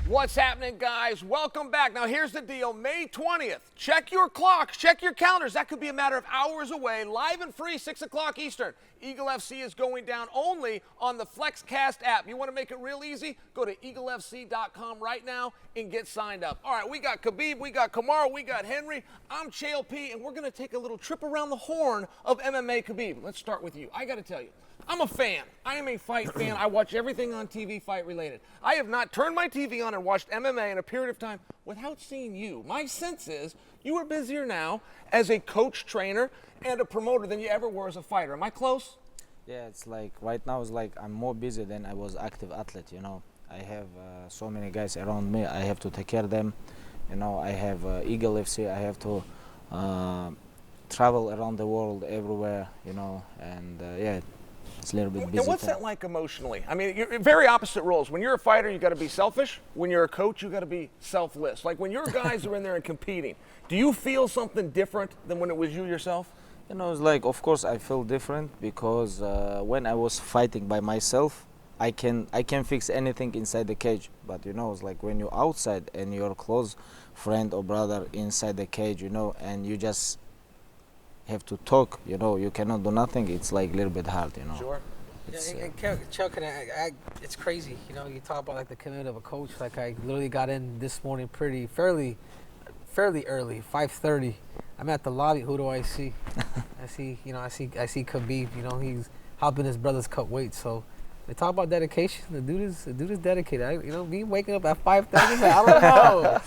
What's happening, guys? Welcome back. Now, here's the deal. May 20th. Check your clocks. Check your calendars. That could be a matter of hours away. Live and free, 6 o'clock Eastern. Eagle FC is going down only on the FLXcast app. You want to make it real easy? Go to eaglefc.com right now and get signed up. All right, we got Khabib, we got Kamaru, we got Henry. I'm Chael P, and we're going to take a little trip around the horn of MMA. Khabib, let's start with you. I got to tell you, I'm a fan. I am a fight fan. I watch everything on TV fight related. I have not turned my TV on and watched MMA in a period of time without seeing you. My sense is you are busier now as a coach, trainer, and a promoter than you ever were as a fighter. Am I close? Yeah, it's like right now it's like I'm more busy than I was active athlete, you know. I have so many guys around me. I have to take care of them. You know, I have Eagle FC. I have to travel around the world everywhere, you know, and yeah. It's a little bit busy. And what's that like emotionally? I mean, you're very opposite roles. When you're a fighter, you got to be selfish. When you're a coach, you got to be selfless. Like when your guys are in there and competing, do you feel something different than when it was you yourself? You know, it's like, of course, I feel different because when I was fighting by myself, I can fix anything inside the cage. But you know, it's like when you're outside and your close friend or brother inside the cage, you know, and you just have to talk, you know, you cannot do nothing. It's like a little bit hard, you know. Sure. Yeah, and Chuck, it's crazy, you know. You talk about like the commitment of a coach. Like I literally got in this morning fairly early, 5:30. I'm at the lobby. Who do I see? I see Khabib. You know, he's helping his brothers cut weight. So they talk about dedication. The dude is dedicated. Me waking up at 5:30. I don't know.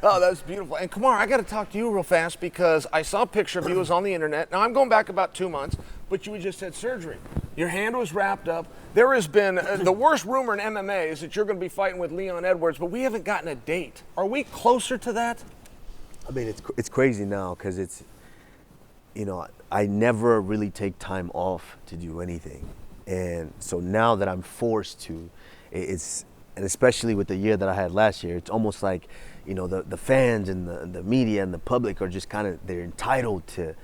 Oh, that's beautiful. And Kamaru, I got to talk to you real fast because I saw a picture of you. It was on the internet. Now I'm going back about 2 months, but you had just had surgery. Your hand was wrapped up. There has been the worst rumor in MMA is that you're going to be fighting with Leon Edwards, but we haven't gotten a date. Are we closer to that? I mean, it's crazy now because it's, you know, I never really take time off to do anything. And so now that I'm forced to, and especially with the year that I had last year, it's almost like, you know, the fans and the media and the public are just kind of, they're entitled to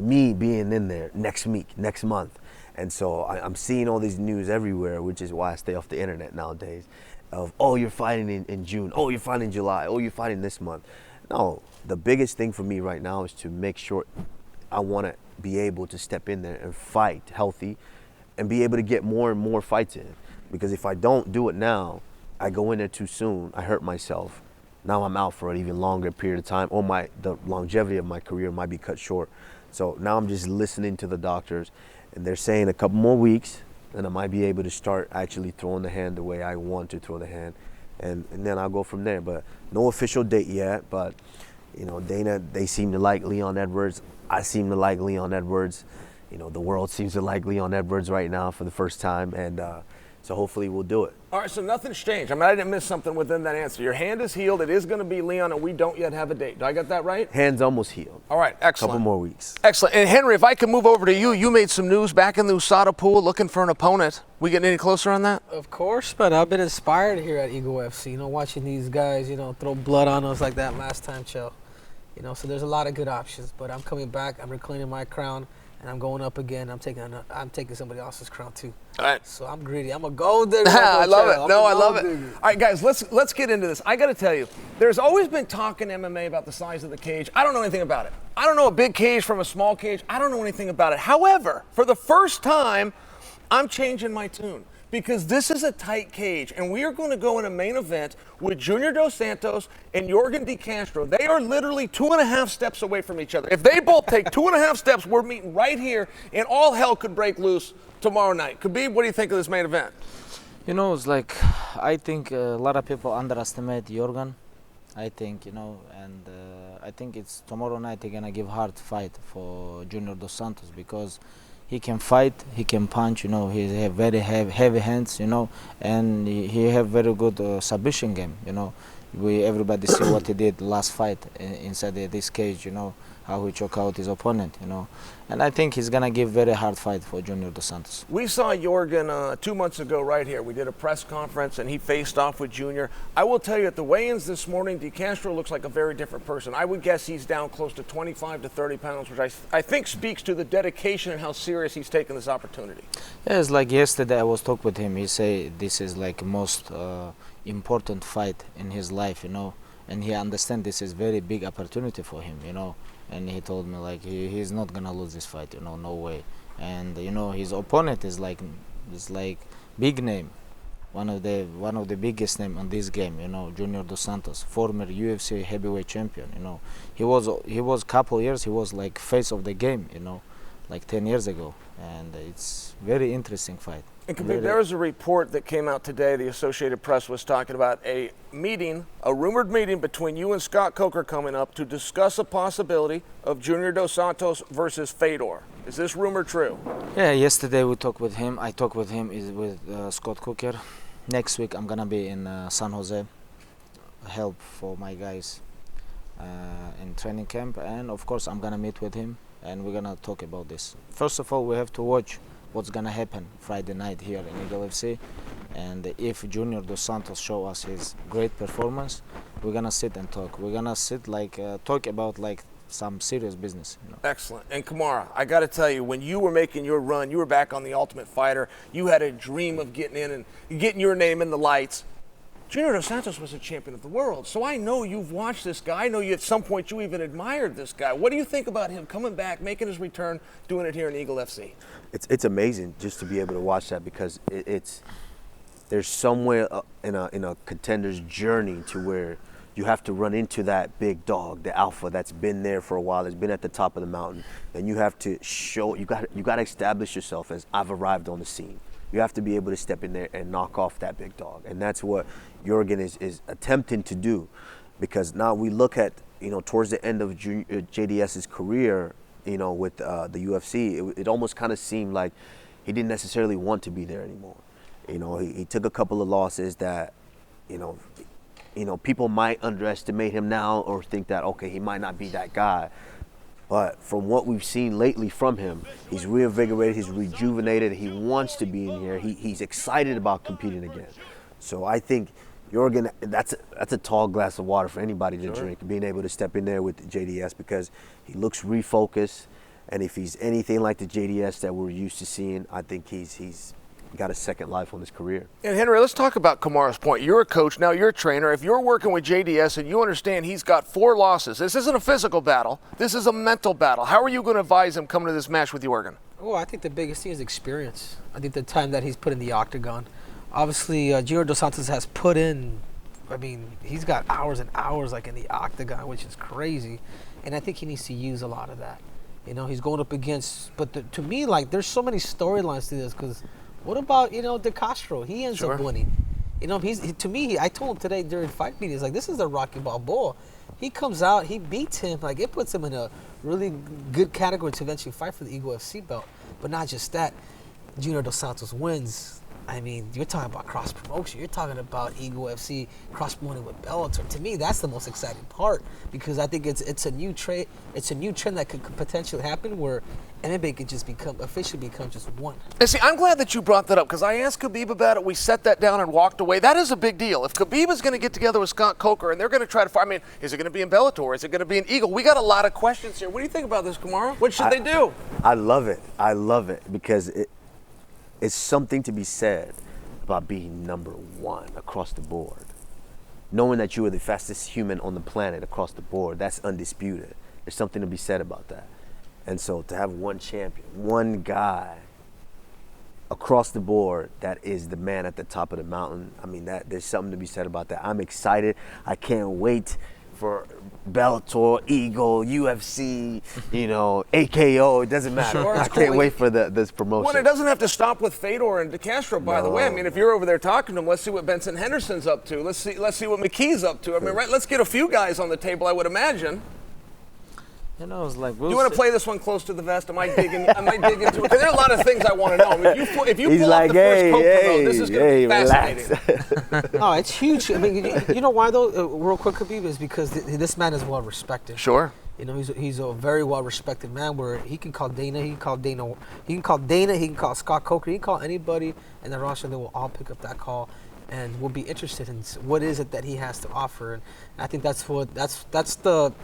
me being in there next week, next month. And so I'm seeing all these news everywhere, which is why I stay off the internet nowadays, of, oh, you're fighting in June, oh, you're fighting in July, oh, you're fighting this month. No, the biggest thing for me right now is to make sure I want to be able to step in there and fight healthy and be able to get more and more fights in. Because if I don't do it now, I go in there too soon, I hurt myself. Now I'm out for an even longer period of time, or the longevity of my career might be cut short. So now I'm just listening to the doctors, and they're saying a couple more weeks, and I might be able to start actually throwing the hand the way I want to throw the hand. And then I'll go from there. But no official date yet, but you know, Dana, they seem to like Leon Edwards. I seem to like Leon Edwards. You know, the world seems to like Leon Edwards right now for the first time, and so hopefully we'll do it. All right, so nothing's changed. I mean, I didn't miss something within that answer. Your hand is healed. It is going to be Leon, and we don't yet have a date. Do I get that right? Hand's almost healed. All right, excellent. Couple more weeks. Excellent. And Henry, if I could move over to you, you made some news back in the USADA pool looking for an opponent. We getting any closer on that? Of course, but I've been inspired here at Eagle FC. You know, watching these guys, you know, throw blood on us like that last time, Chael. You know, so there's a lot of good options. But I'm coming back. I'm reclaiming my crown. And I'm going up again. I'm taking somebody else's crown too. All right. So I'm greedy. I'm a gold digger. I love it. No, I love it. All right, guys, let's get into this. I got to tell you, there's always been talk in MMA about the size of the cage. I don't know anything about it. I don't know a big cage from a small cage. I don't know anything about it. However, for the first time, I'm changing my tune. Because this is a tight cage, and we are going to go in a main event with Junior dos Santos and Yorgan De Castro. They are literally 2.5 steps away from each other. If they both take 2.5 steps, we're meeting right here, and all hell could break loose tomorrow night. Khabib, what do you think of this main event? You know, it's like, I think a lot of people underestimate Yorgan. I think, you know, and I think it's tomorrow night they're going to give hard fight for Junior dos Santos because he can fight, he can punch, you know, he have very heavy hands, you know, and he have very good submission game, you know. Everybody see what he did last fight inside this cage, you know. how he choke out his opponent, you know. And I think he's gonna give very hard fight for Junior dos Santos. We saw Yorgan 2 months ago right here. We did a press conference and he faced off with Junior. I will tell you at the weigh-ins this morning, De Castro looks like a very different person. I would guess he's down close to 25 to 30 pounds, which I think speaks to the dedication and how serious he's taken this opportunity. Yeah, it's like yesterday I was talking with him. He say this is like most important fight in his life, you know, and he understand this is very big opportunity for him, you know. And he told me like he's not gonna lose this fight, you know, no way. And you know his opponent is like big name, one of the biggest name on this game, you know, Junior dos Santos, former UFC heavyweight champion, you know. He was couple years he was like face of the game, you know, like 10 years ago, and it's very interesting fight. And Khabib, there was a report that came out today, the Associated Press was talking about a meeting, a rumored meeting between you and Scott Coker coming up to discuss a possibility of Junior dos Santos versus Fedor. Is this rumor true? Yeah, yesterday we talked with him. I talked with him with Scott Coker. Next week I'm gonna be in San Jose, help for my guys in training camp, and of course I'm gonna meet with him and we're gonna talk about this. First of all, we have to watch what's gonna happen Friday night here in Eagle FC, and if Junior dos Santos show us his great performance, we're gonna sit and talk. We're gonna sit like talk about like some serious business, you know. Excellent. And Kamaru, I got to tell you, when you were making your run, you were back on the Ultimate Fighter. You had a dream of getting in and getting your name in the lights. Junior dos Santos was a champion of the world, so I know you've watched this guy. I know you at some point you even admired this guy. What do you think about him coming back, making his return, doing it here in Eagle FC? It's amazing just to be able to watch that, because there's somewhere in a contender's journey to where you have to run into that big dog, the alpha that's been there for a while, that's been at the top of the mountain, and you have to show, you got to establish yourself as I've arrived on the scene. You have to be able to step in there and knock off that big dog, and that's what Yorgan is attempting to do, because now we look at, you know, towards the end of JDS's career, you know, with the UFC, it almost kind of seemed like he didn't necessarily want to be there anymore. You know, he took a couple of losses that, you know, people might underestimate him now or think that, okay, he might not be that guy. But from what we've seen lately from him, he's reinvigorated, he's rejuvenated, he wants to be in here, he's excited about competing again. So I think Yorgan, that's a tall glass of water for anybody to drink, being able to step in there with JDS, because he looks refocused, and if he's anything like the JDS that we're used to seeing, I think he's got a second life on his career. And Henry, let's talk about Kamaru's point. You're a coach, now you're a trainer. If you're working with JDS and you understand he's got 4 losses, this isn't a physical battle, this is a mental battle. How are you going to advise him coming to this match with Yorgan? Oh, I think the biggest thing is experience. I think the time that he's put in the octagon. Obviously, Junior dos Santos has put in, I mean, he's got hours and hours like in the octagon, which is crazy. And I think he needs to use a lot of that. You know, he's going up against, but to me, like, there's so many storylines to this, because what about, you know, De Castro? He ends up winning. You know, to me, I told him today during fight meetings, like, this is the Rocky Balboa. He comes out, he beats him, like, it puts him in a really good category to eventually fight for the Eagle FC belt. But not just that, Junior dos Santos wins. I mean, you're talking about cross promotion. You're talking about Eagle FC cross promoting with Bellator. To me, that's the most exciting part, because I think it's a new trend. It's a new trend that could potentially happen where MMA could just officially become just one. And see, I'm glad that you brought that up, because I asked Khabib about it. We set that down and walked away. That is a big deal. If Khabib is going to get together with Scott Coker and they're going to try to fight, I mean, is it going to be in Bellator? Is it going to be in Eagle? We got a lot of questions here. What do you think about this, Kamaru? What should they do? I love it. I love it, because it's something to be said about being #1 across the board. Knowing that you are the fastest human on the planet across the board, that's undisputed. There's something to be said about that. And so to have one champion, one guy across the board that is the man at the top of the mountain, I mean, there's something to be said about that. I'm excited. I can't wait for Bellator, Eagle, UFC, you know, AKO, it doesn't matter. Sure. I can't wait for this promotion. Well, it doesn't have to stop with Fedor and De Castro, by the way. I mean, if you're over there talking to them, let's see what Benson Henderson's up to. Let's see what McKee's up to. I mean, right, let's get a few guys on the table, I would imagine. You know, it's like, Do you want to play this one close to the vest? Am I digging into it? Because there are a lot of things I want to know. I mean, if you pull up the first Coke promote, this is going to be fascinating. No, it's huge. I mean, you know why, though, real quick, Khabib, is because this man is well respected. Sure. You know, he's a very well-respected man. Where he can call Dana, he can call Scott Coker, he can call anybody in the roster. They will all pick up that call, and will be interested in what is it that he has to offer. And I think that's the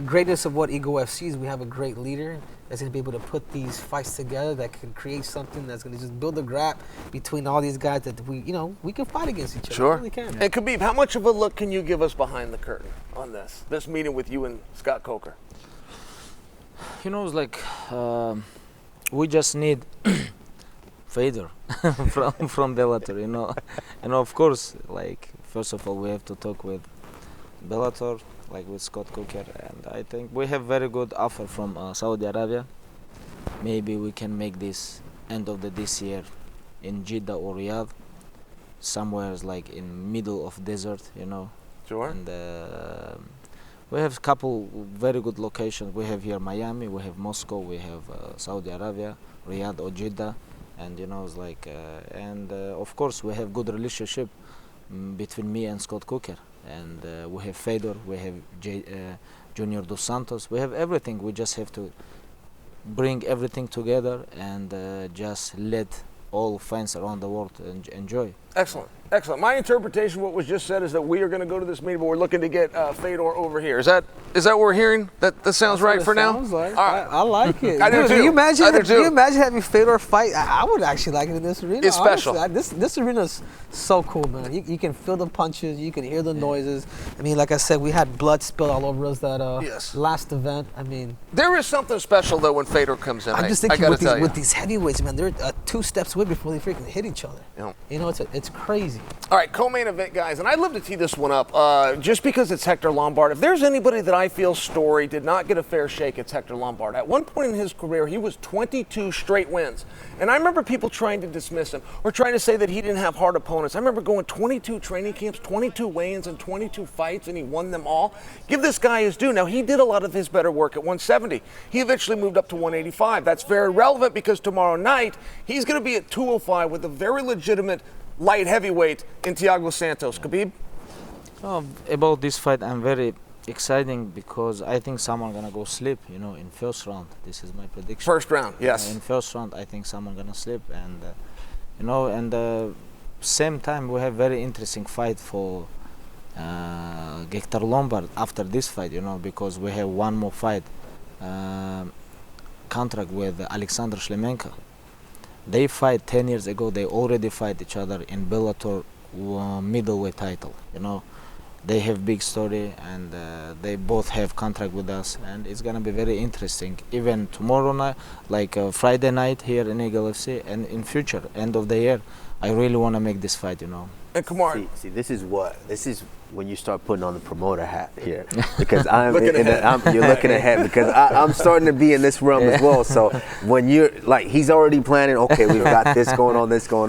greatness of what Eagle FC is. We have a great leader that's going to be able to put these fights together, that can create something that's going to just build a gap between all these guys that we can fight against each other. Sure. We really can. And Khabib, how much of a look can you give us behind the curtain on this meeting with you and Scott Coker? You know, it's like we just need Fader from Bellator, you know. And of course, like, first of all, we have to talk with Bellator, like with Scott Coker, and I think we have very good offer from Saudi Arabia. Maybe we can make this end of this year in Jeddah or Riyadh, somewhere like in middle of desert, you know. Sure. And we have a couple very good locations. We have here Miami, we have Moscow, we have Saudi Arabia, Riyadh or Jeddah, and you know, it's like, of course we have good relationship between me and Scott Coker. And we have Fedor, we have Junior dos Santos, we have everything. We just have to bring everything together and just let all fans around the world enjoy. Excellent, excellent. My interpretation of what was just said is that we are going to go to this meeting, but we're looking to get Fedor over here. Is that what we're hearing? That sounds right for now? Sounds like. All right. I like it. I do too. Can you imagine? I do too. Can you imagine having Fedor fight? I would actually like it in this arena. It's special. Honestly. This arena is so cool, man. You can feel the punches, you can hear the noises. I mean, like I said, we had blood spilled all over us that Yes. last event. I mean, There is something special though when Fedor comes in. I'm just I thinking gotta with tell you. these heavyweights, man, they're 2 steps away before they freaking hit each other. Yeah. You know, it's crazy. All right, co-main event, guys, and I'd love to tee this one up just because it's Hector Lombard. If there's anybody that I feel story did not get a fair shake, it's Hector Lombard. At one point in his career, he was 22 straight wins. And I remember people trying to dismiss him or trying to say that he didn't have hard opponents. I remember going 22 training camps, 22 weigh-ins, and 22 fights, and he won them all. Give this guy his due. Now, he did a lot of his better work at 170. He eventually moved up to 185. That's very relevant because tomorrow night, he's going to be at 205 with a very legitimate light heavyweight in Thiago Santos. Khabib? About this fight, I'm very exciting because I think someone gonna go sleep, you know, in first round. This is my prediction. First round, yes. In first round, I think someone gonna sleep, and you know, and same time we have very interesting fight for Hector Lombard after this fight, you know, because we have one more fight contract with Alexander Shlemenko. They fight 10 years ago. They already fight each other in Bellator middleweight title, you know. They have big story, and they both have contract with us, and it's gonna be very interesting. Even tomorrow night, like Friday night here in Eagle FC, and in future, end of the year, I really want to make this fight, you know. And Kamaru. See, this is when you start putting on the promoter hat here, because you're looking ahead, because I'm starting to be in this realm as well. So when you're like, he's already planning. Okay, we've got this going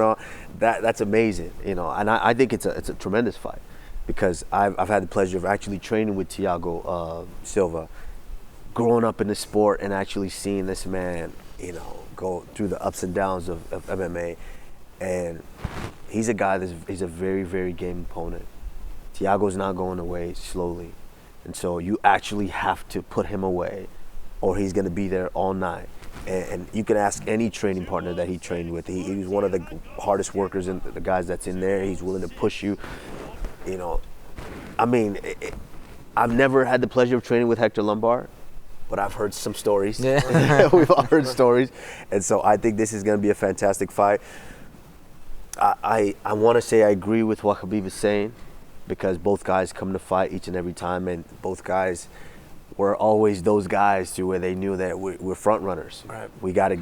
on. That's amazing, you know. And I think it's a tremendous fight, because I've had the pleasure of actually training with Thiago Silva, growing up in the sport and actually seeing this man, you know, go through the ups and downs of MMA. And he's a guy he's a very, very game opponent. Thiago's not going away slowly. And so you actually have to put him away, or he's going to be there all night. And you can ask any training partner that he trained with. He was one of the hardest workers and the guys that's in there. He's willing to push you. You know, I mean, I've never had the pleasure of training with Hector Lombard, but I've heard some stories. Yeah. We've all heard stories. And so I think this is going to be a fantastic fight. I want to say I agree with what Khabib is saying, because both guys come to fight each and every time, and both guys were always those guys to where they knew that we're front runners. Right. We gotta,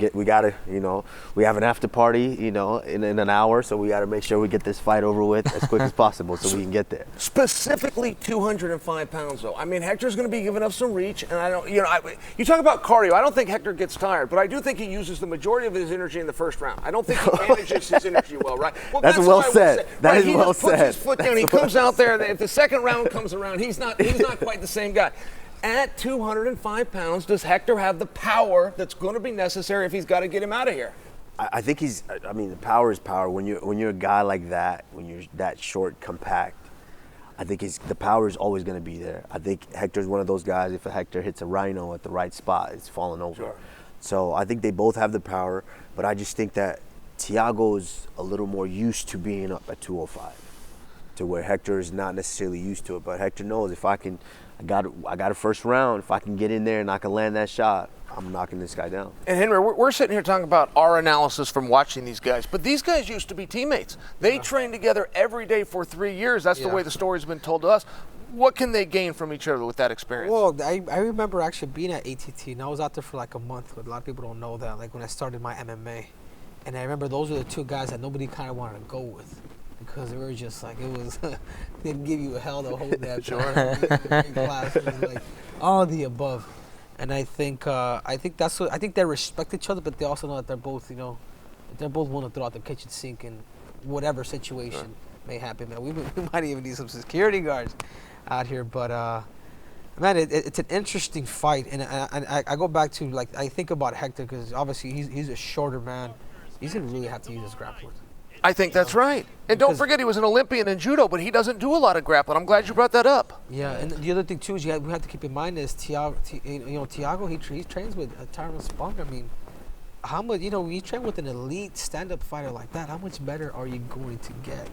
you know, we have an after party, you know, in an hour, so we gotta make sure we get this fight over with as quick as possible so we can get there. Specifically 205 pounds, though. I mean, Hector's going to be giving up some reach, and I don't, you know, you talk about cardio. I don't think Hector gets tired, but I do think he uses the majority of his energy in the first round. I don't think he manages his energy well, right? Well, That's well said. That is well said. He just puts his foot down. He comes out there. If the second round comes around, he's not quite the same guy. At 205 pounds, does Hector have the power that's going to be necessary if he's got to get him out of here? I think the power is power. When you're a guy like that, when you're that short, compact, I think the power is always going to be there. I think Hector's one of those guys, if a Hector hits a rhino at the right spot, it's falling over. Sure. So I think they both have the power, but I just think that Thiago's a little more used to being up at 205, to where Hector is not necessarily used to it. But Hector knows if I got a first round, if I can get in there and I can land that shot, I'm knocking this guy down. And Henry, we're sitting here talking about our analysis from watching these guys, but these guys used to be teammates. They trained together every day for 3 years. That's the way the story's been told to us. What can they gain from each other with that experience? Well, I remember actually being at ATT, and I was out there for like a month. But a lot of people don't know that. Like when I started my MMA, and I remember those were the two guys that nobody kind of wanted to go with, because they were just like, it was didn't give you a hell to hold that. Class. It was like all the above. And I think that's what I think they respect each other, but they also know that they're both willing to throw out the kitchen sink in whatever situation may happen. Man, we might even need some security guards out here, but man, it's an interesting fight, and I go back to, like, I think about Hector, because obviously he's a shorter man. He's gonna really have to use his grappling. I think that's right. And don't forget, he was an Olympian in judo, but he doesn't do a lot of grappling. I'm glad you brought that up. Yeah, and the other thing too is we have to keep in mind is Thiago. He trains with Tyrone Spong. I mean, how much you train with an elite stand-up fighter like that? How much better are you going to get?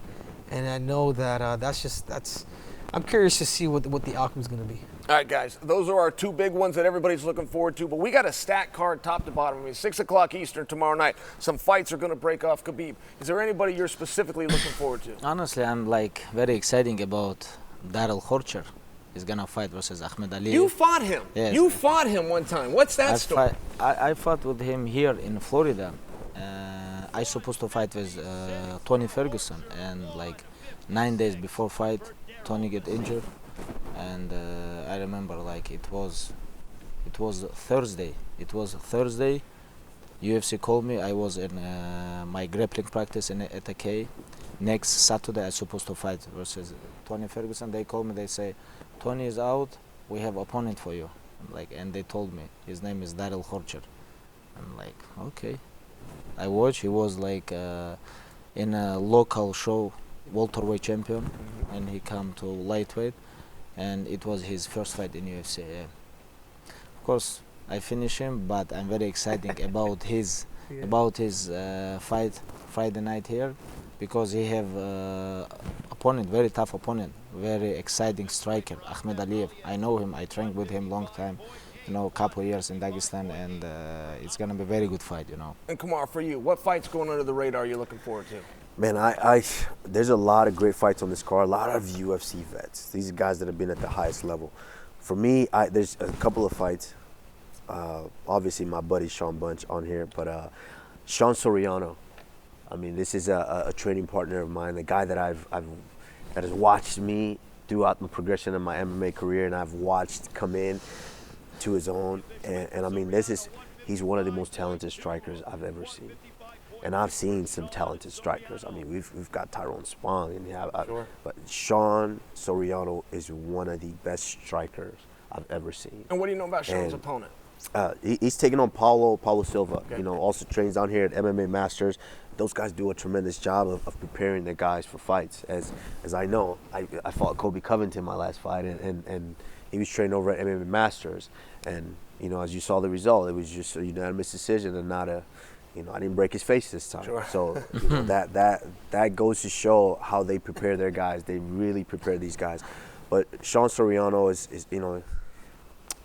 And I know that that's. I'm curious to see what the outcome is going to be. All right, guys, those are our two big ones that everybody's looking forward to, but we got a stacked card top to bottom. 6 o'clock Eastern tomorrow night. Some fights are going to break off. Khabib, is there anybody you're specifically looking forward to? Honestly, I'm like very exciting about Daryl Horcher. He's going to fight versus Ahmed Ali. You fought him. Yes. You fought him one time. What's that story? I fought with him here in Florida. I supposed to fight with Tony Ferguson, and like 9 days before fight, Tony get injured. And I remember, like, it was Thursday. It was Thursday. UFC called me. I was in my grappling practice at a K. Next Saturday, I supposed to fight versus Tony Ferguson. They called me. They say, Tony is out. We have opponent for you. And they told me his name is Daryl Horcher. I'm like, okay. I watched. He was like in a local show, welterweight champion, and he come to lightweight. And it was his first fight in UFC. Yeah. Of course, I finish him, but I'm very excited about his fight Friday night here, because he have opponent, very tough opponent, very exciting striker, Ahmed Aliyev. I know him. I trained with him long time, a couple of years in Dagestan, and it's gonna be a very good fight, And Kamaru, for you, what fights going under the radar are you looking forward to? Man, there's a lot of great fights on this card, a lot of UFC vets. These are guys that have been at the highest level. For me, there's a couple of fights. Obviously, my buddy Sean Bunch on here, but Sean Soriano. I mean, this is a training partner of mine, a guy that that has watched me throughout the progression of my MMA career, and I've watched come in to his own. And I mean, he's one of the most talented strikers I've ever seen. And I've seen some talented strikers. I mean, we've got Tyrone Spong, but Sean Soriano is one of the best strikers I've ever seen. And what do you know about Sean's opponent? He's taking on Paulo Silva. Okay. Also trains down here at MMA Masters. Those guys do a tremendous job of preparing their guys for fights. As I know, I fought Kobe Covington my last fight, and he was trained over at MMA Masters. And as you saw the result, it was just a unanimous decision and not a. I didn't break his face this time. Sure. So that goes to show how they prepare their guys. They really prepare these guys. But Sean Soriano is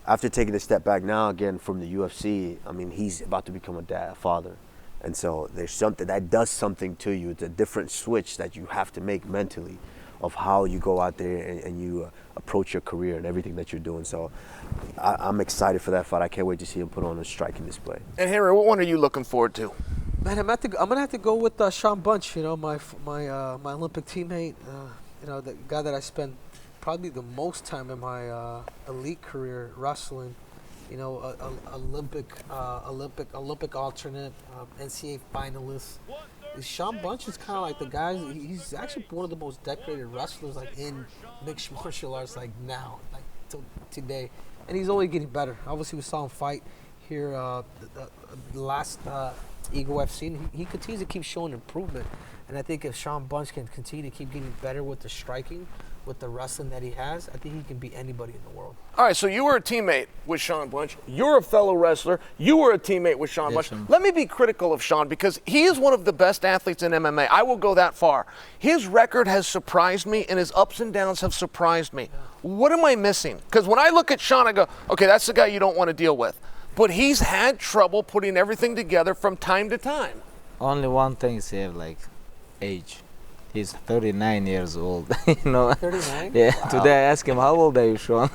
after taking a step back now again from the UFC, I mean, he's about to become a father. And so there's something that does something to you. It's a different switch that you have to make mentally of how you go out there and you approach your career and everything that you're doing. So I'm excited for that fight. I can't wait to see him put on a striking display. And Henry, what one are you looking forward to? Man, I'm gonna have to go with Sean Bunch. My Olympic teammate. The guy that I spent probably the most time in my elite career wrestling. Olympic alternate, NCAA finalist. Sean Bunch is kind of like the guy. He's actually one of the most decorated wrestlers, like in mixed martial arts, like now, like today, and he's only getting better. Obviously, we saw him fight here the last Eagle FC, and he continues to keep showing improvement. And I think if Sean Bunch can continue to keep getting better with the striking, with the wrestling that he has, I think he can beat anybody in the world. All right, so you were a teammate with Sean Bunch. You're a fellow wrestler. You were a teammate with Sean Bunch. Let me be critical of Sean because he is one of the best athletes in MMA. I will go that far. His record has surprised me, and his ups and downs have surprised me. What am I missing? Because when I look at Sean, I go, okay, that's the guy you don't want to deal with. But he's had trouble putting everything together from time to time. Only one thing is here, like age. He's 39 years old, you know. 39? Yeah. Wow. Today I asked him, how old are you, Sean?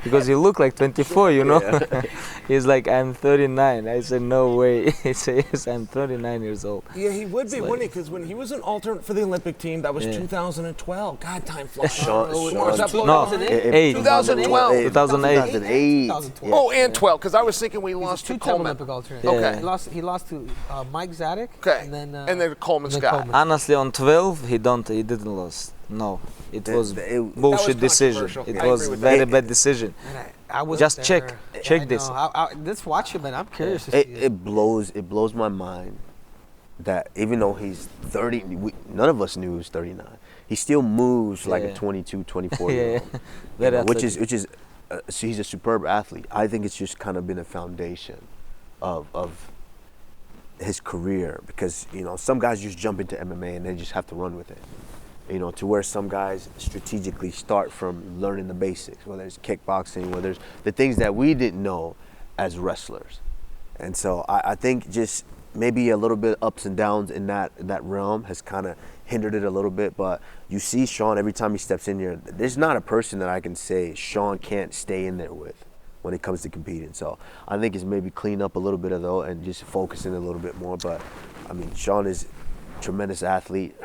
Because you look like 24, you know. Yeah. He's like, I'm 39. I said, no way. He says, I'm 39 years old. Yeah, he would be, wouldn't he? Because when he was an alternate for the Olympic team, that was 2012. God, time flies. No, 2008. 2012. 2008. Oh, and 12, because I was thinking we lost to Coleman. Olympic alternate. Yeah. Okay. He lost to Mike Zadek. Okay. And then Coleman Scott. Honestly, on 12, he didn't lose. No, it was bullshit decision. It was very bad decision. I was just check this. Let's watch it, man. I'm curious to see it blows my mind that even though he's 30, none of us knew he was 39. He still moves like a 22, 24 year old, which is so he's a superb athlete. I think it's just kind of been a foundation of his career because some guys just jump into MMA and they just have to run with it. To where some guys strategically start from learning the basics, whether it's kickboxing, whether it's the things that we didn't know as wrestlers. And so I think just maybe a little bit ups and downs in that realm has kind of hindered it a little bit. But you see Sean, every time he steps in here, there's not a person that I can say Sean can't stay in there with when it comes to competing. So I think it's maybe clean up a little bit of though and just focusing a little bit more. But I mean, Sean is a tremendous athlete.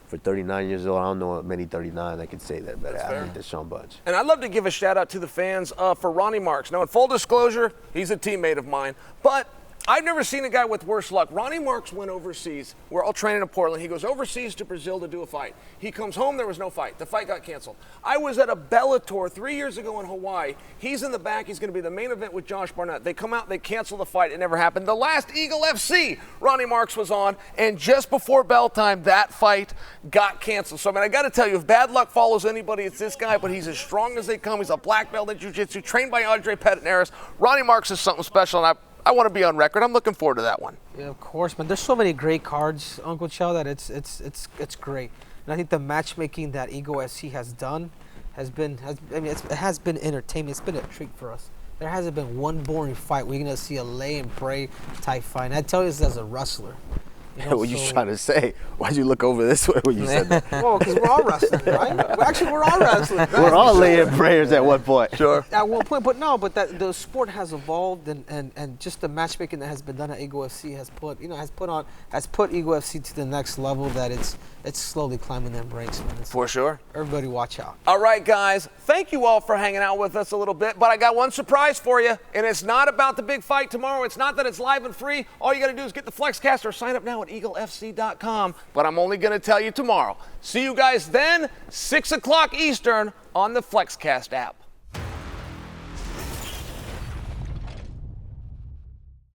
For 39 years old, I don't know many 39 that could say that better athlete than Sean Bunch. And I'd love to give a shout out to the fans for Ronnie Marks. Now, in full disclosure, he's a teammate of mine, but I've never seen a guy with worse luck. Ronnie Marks went overseas. We're all training in Portland. He goes overseas to Brazil to do a fight. He comes home, there was no fight. The fight got canceled. I was at a Bellator 3 years ago in Hawaii. He's in the back. He's going to be the main event with Josh Barnett. They come out, they cancel the fight. It never happened. The last Eagle FC, Ronnie Marks was on, and just before bell time, that fight got canceled. So, I mean, I got to tell you, if bad luck follows anybody, it's this guy, but he's as strong as they come. He's a black belt in jiu-jitsu, trained by Andre Petitneris. Ronnie Marks is something special, and I want to be on record. I'm looking forward to that one. Yeah, of course, man. There's so many great cards, Uncle Chael, that it's great. And I think the matchmaking that Eagle FC has done it has been entertainment. It's been a treat for us. There hasn't been one boring fight. We're gonna see a lay and pray type fight. And I tell you this as a wrestler. What you trying to say? Why'd you look over this way when you said that? Well, because we're all wrestling, right? We're all wrestling. Right? We're all laying prayers at one point. Sure. At one point, but that the sport has evolved and just the matchmaking that has been done at Eagle FC has put Eagle FC to the next level that it's slowly climbing them ranks, man. For sure. Everybody watch out. All right, guys. Thank you all for hanging out with us a little bit, but I got one surprise for you, and it's not about the big fight tomorrow. It's not that it's live and free. All you got to do is get the FLXcast or sign up now at eaglefc.com, but I'm only going to tell you tomorrow. See you guys then, 6 o'clock Eastern on the FLXcast app.